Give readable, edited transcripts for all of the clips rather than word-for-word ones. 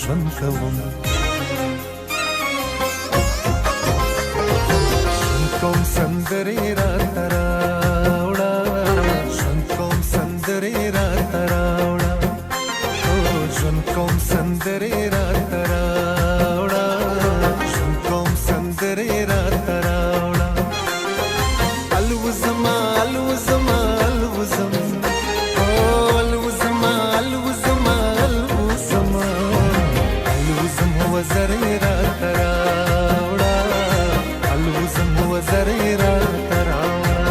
ژوند کوم کوم سندرې راته راوړه ژوند کوم سندرې راته راوړه ژوند کوم سندرې راته راوړه ژوند کوم سندرې راته راوړه الوزما الوزما الوزم الوزما الوزما الوزما الوزم وزرې راته راوړه الوزم وزرې راته راوړه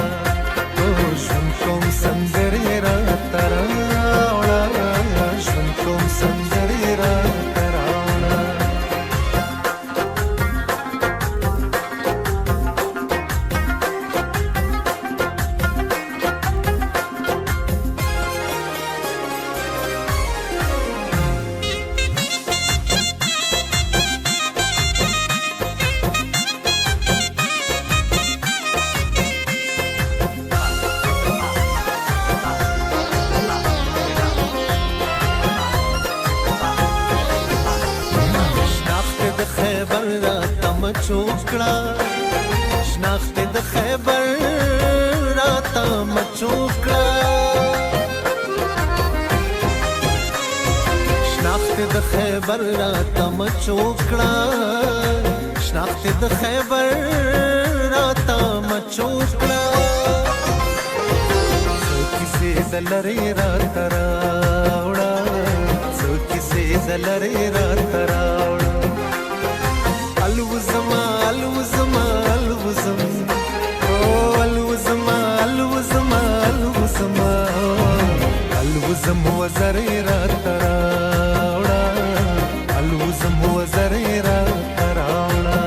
ژوند کوم سندرې راته راوړه ژوند کوم سندرې راته راوړه چوکړه شناخت د خیبر راته مچوکړه شناخت د خیبر راته مچوکړه شناخت د خیبر راته مچوکړه څو کیسې د لرې راته راوړه څو کیسې د لرې راته راوړه الوزما الوزما الوزم الوزما الوزما الوزما الوزم وزرې راته راوړه الوزم وزرې راته راوړه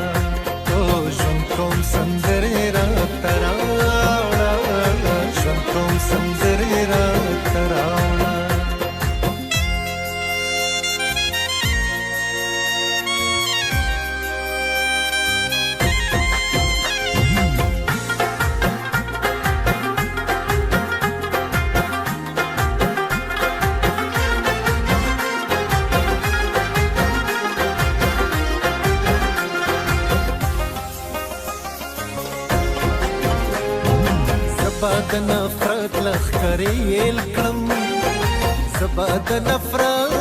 ژوند کوم سندرې راته راوړه ژوند کوم سندرې راته راوړه زبا د نفرت لخکرې یل کړم زبا د نفرت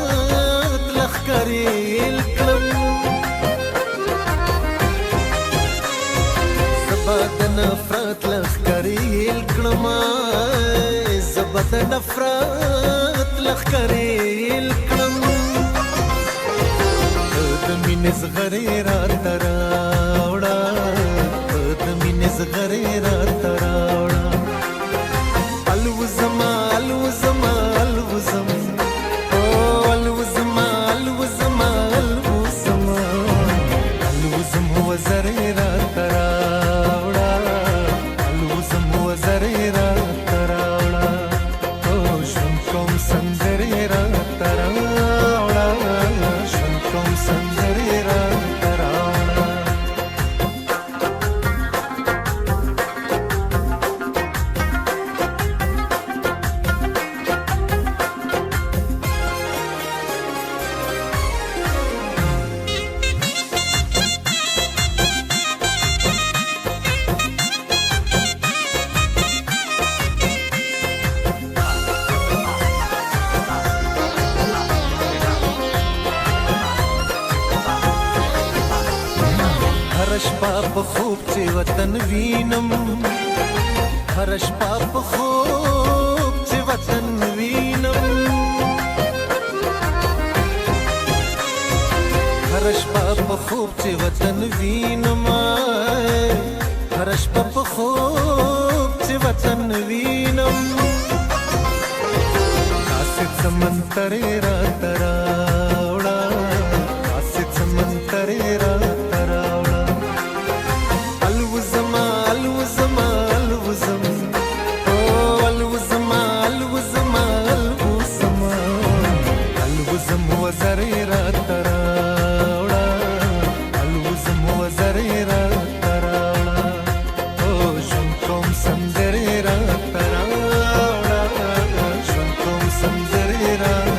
لخکرې یل کړم زبا د نفرت لخکرې یل کړم زبا د نفرت لخکرې یل کړم د مینې زغرې راته راوړه د مینې زغرې راته راوړه الوزما الوزما الوزم الوزما الوزما الوزما الوزم وزرې راته راوړه الوزم وزرې راته راوړه ژوند کوم سندرې راته راوړه ژوند کوم سندرې راته راوړه هر شپه په خوب چې وطن وینم هر شپه په خوب چې وطن وینم هر شپه په خوب چې وطن وینم هر شپه په خوب چې وطن وینم قاصد سمندرې راته راوړه قاصد سمندرې راته راوړه الوزما الوزما الوزم الوزما الوزما الوزما الوزم وزرې راته راوړه الوزم وزرې راته راوړه ژوند کوم سندرې راته راوړه ژوند کوم سندرې راته